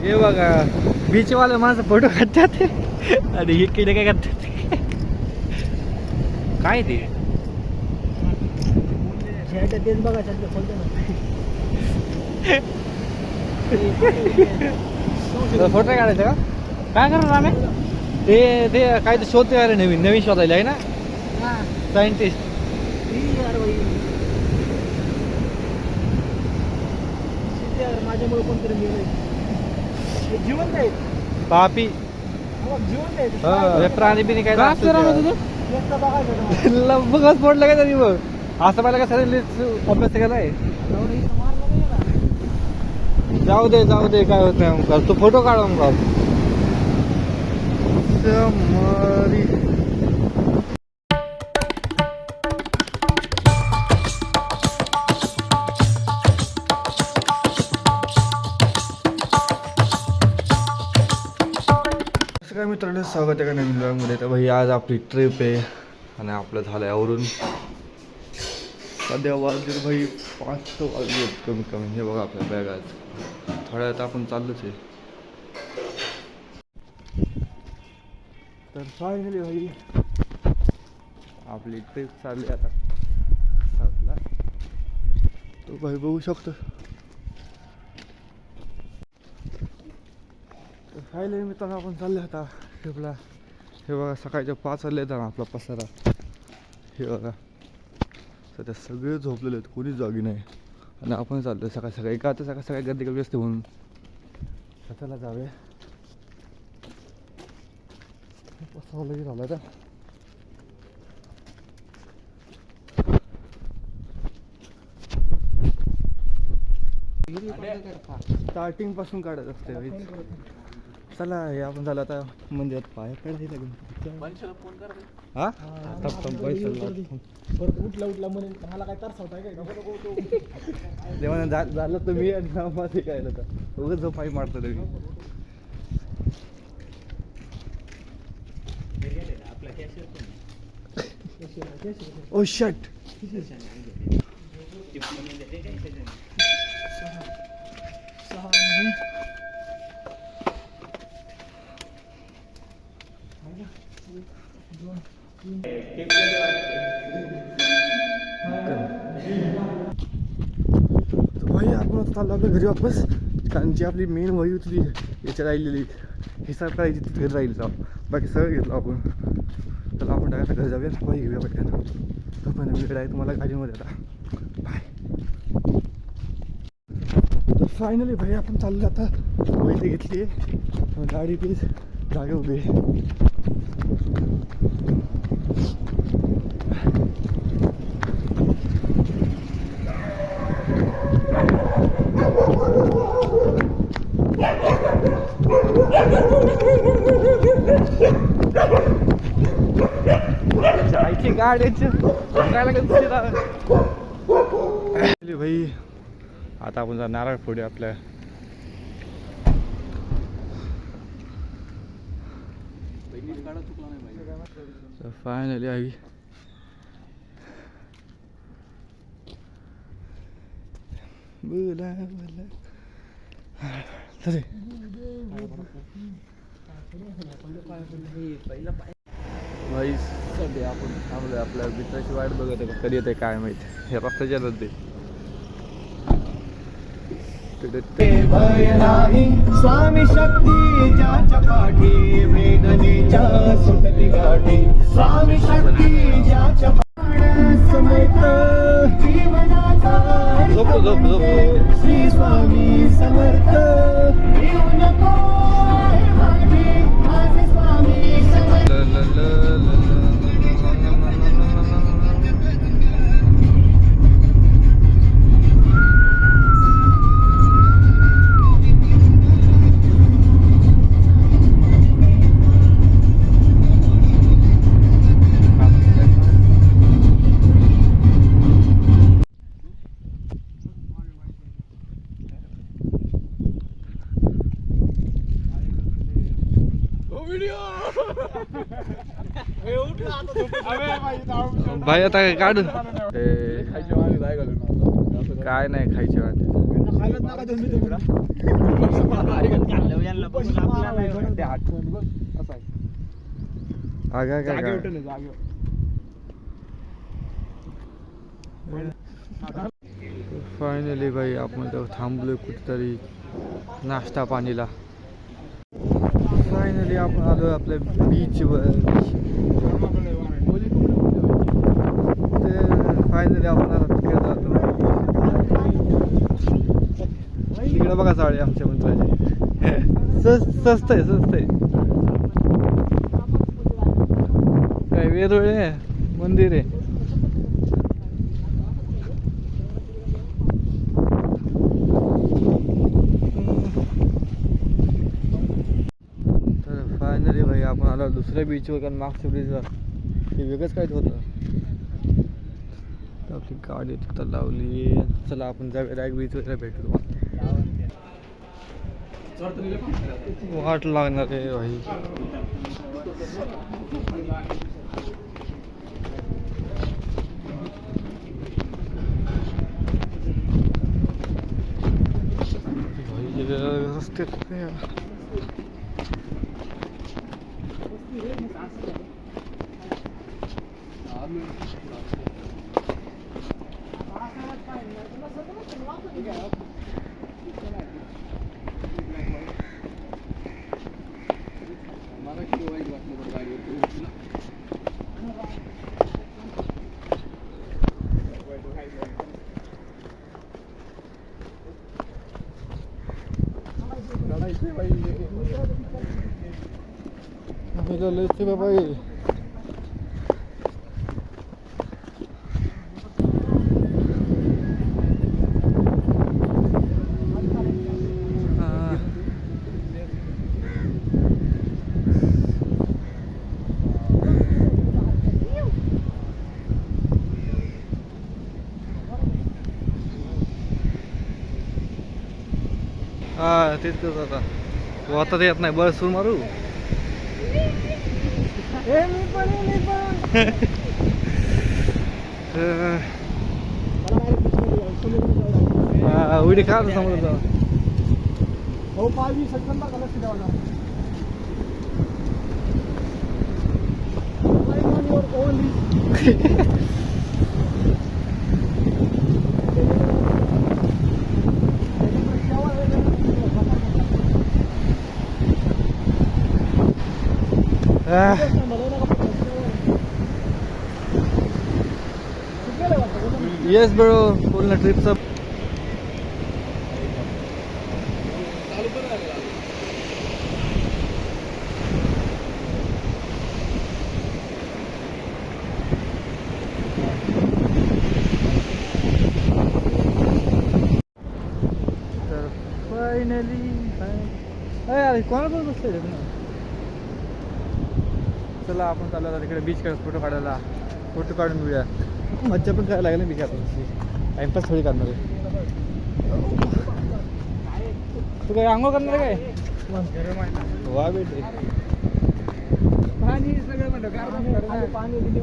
हे बघा बीचवाले माझा फोटो काढतात आणि हे किडे काय करतात काय ते तेच बघा फोटो काढायचा का काय करणार आम्ही ते ते काय ते शोधते अरे नवीन नवीन शोधायला आहे ना सायंटिस्ट माझ्यामुळे कोणतरी मिळेल जिवंत आहेत पापी जिवंत आहेत प्राणी बिनी काय बघच पडलं काय तरी बघ असं पाहिलं का सगळे अभ्यास केलाय जाऊ दे काय होत नाही तू फोटो काढ मग काय मित्रांनो स्वागत आहे का नवीन ब्लॉगमध्ये. तर भाई आज आपली ट्रिप आहे आणि आपलं झालं आहे आवरून सध्या वाजले भाई 5 वाजले कमी कमी. हे बघा आपल्या बॅग आज थोड्या वेळात आपण चाललोच आहे. तर फायनली भाई आपली ट्रिप चालली आता साऊथला. तो भाई बघू शकतो. फायनली मित्रांनो आपण चालले आता ट्रिपला. हे बघा सकाळच्या 5 वाजले ना आपला पसारा. हे बघा सध्या सगळे झोपलेले आहेत कोणीच जागी नाही आणि आपण चाललो सकाळ सकाळी का तर सकाळ सकाळी गर्दी कमी असते म्हणून स्वतःला जावे. पसारा लगेच झाला आता. स्टार्टिंग पासून काढत असते. चला हे आपण झालं आता मंदिरात पाय पडायला हा उठला म्हणे मला काय तरसावताय काय जेव्हा झालं तर मी आणि काय उगाच जो पाय मारतो तुम्ही. ओ शट भाई आपण चाललो आपल्या घरी वापस. कारण जी आपली मेन वही होती याच्या राहिलेली हिसाब करायची ती घरी राहिली जाऊ. बाकी सगळं घेतलं आपण. तर आपण डायरेक्ट घरी जाऊया वही घेऊया पटकन. तर पण मी डायरेक्ट तुम्हाला गाडीमध्ये आता बाय. तर फायनली भाई आपण चाललो आता. वही ते घेतली आहे गाडी प्लीज जागे उभी आहे. गाड्याचे भाई आता आपण जर नारळ फोडू आपल्या. फायनली आई बोला बोला भाई सध्या आपण थांबलोय आपल्या मित्राची वाट बघत आहे. कधी येते काय माहिती. हे रस्त्याच्या नंतर स्वामी शक्ती ज्याच्या पाठी वेदनेच्या सुटली गाठी. स्वामी शक्ती ज्याच्या समेत जीवनाचा श्री स्वामी समर्थ. येऊ नको माझे स्वामी समर्थ. भाई आता काढ काय नाही खायचे वाटे. उपाशी मारावं आहे, म्हणून ते आठवण बघ असं आहे. आगा काय जागेवर काय ठेवलं, जागेवर. फायनली भाई आपण तेव्हा थांबलोय कुठेतरी नाश्ता पाणीला. फायनली आपण आलो आपल्या बीचवर. फायनली आपण आता तिकडे जातो. तिकडे बघा साडे आमच्या मित्राचे स्वस्त आहे स्वस्त आहे. काय वेरूळ आहे मंदिर आहे. तर फायनली भाई आपण आलो दुसऱ्या बीचवर. कारण मागच्या ब्रिजवर हे वेगळंच काय होतं. तर आपली गाडी तिथं लावली. चला आपण जाऊया डायरेक्ट बीचवर भेटू. वाट लागणार आहे भाई. रस्ते बाबा. हा तेच आता आता येत नाही. बस सुरू मारू. उडी का समोर हो 5-20 सेकंद का लक्ष द्यावं लागतं. येस ब्रो पूर्ण ट्रिपचं. तर फायनली अरे कोणाबरोबर बसले. चला आपण चालू आता तिकडे बीच कडे फोटो काढायला. फोटो काढून घेऊया. मज्जा पण करायला लागेल बीच आता. टाइमपास थोडी करणार आहे. तू काय आंघोळ करणार आहे काय. वा बेटे पाणी सगळं म्हणतो पाणी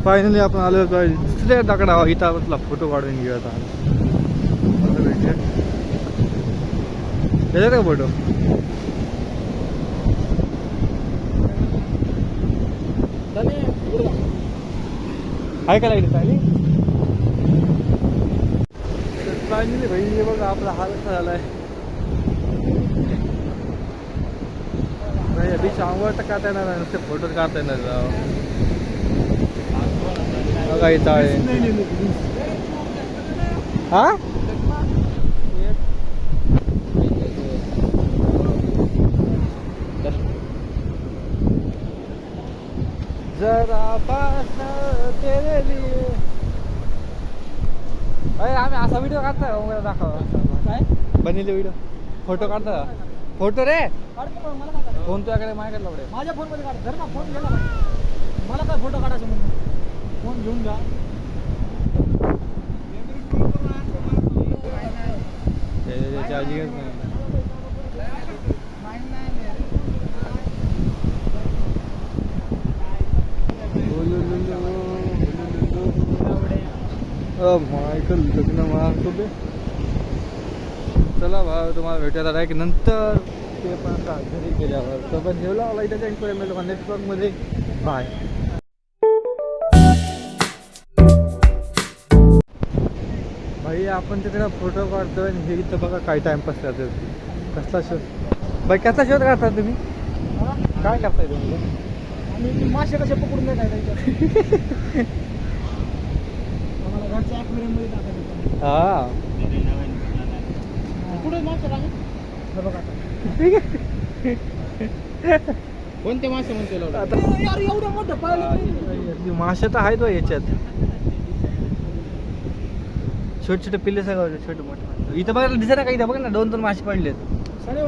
फायनली आपण आलो दुसऱ्या दाकडा इथं आपला फोटो काढून घेऊया आता. येतात का फोटो. आहे का लाईट चालेल. फायनली भाई हे बघा आपला हाल कसा झालाय. बीच आंघोळ तर काढता येणार नाही. नुसते फोटोच काढता येणार. बघा इथं आहे. हा जरा पास तेरे लिए. अरे आम्ही असा व्हिडिओ काढता दाखव. काय बनले व्हिडिओ फोटो काढता. फोटो रे फोन तुझ्याकडे माझ्याकडे लावडे. माझ्या फोन मध्ये काढ. धर ना फोन घे ना. मला काय फोटो काढायचं म्हणून फोन घेऊन जा. चार्जिंगच नाही. मायकल लग्न महाकुबे. चला भाऊ तुम्हाला भेटायला डायरेक्ट नंतर ते पण आता घरी गेल्यावर तर पण ठेवला मला इथे इन्फॉर्मेशन नेक्स्ट ब्लॉगमध्ये. बाय. भाई आपण तिकडे फोटो काढतोय आणि हे इथं बघा काय टाइमपास करतोय. कसला शोध बाई कसला शोध काढता तुम्ही? काय करताय तुम्ही? आणि मासे कसे पकडून नाही त्याच्यात आम्हाला घरच्या ॲक्वेरियममध्ये टाकायचं. हा कुठे मासे टाकले? हे बघा आता. कोणते मासे म्हणते आता यार एवढं मोठं पाहिलं. मासे तर आहेत बा याच्यात. छोटे छोटे पिल्ले सगळं छोटे मोठे इथं बघायला दिसत ना का? इथं बघ ना 2-2 मासे पडलेत. सगळे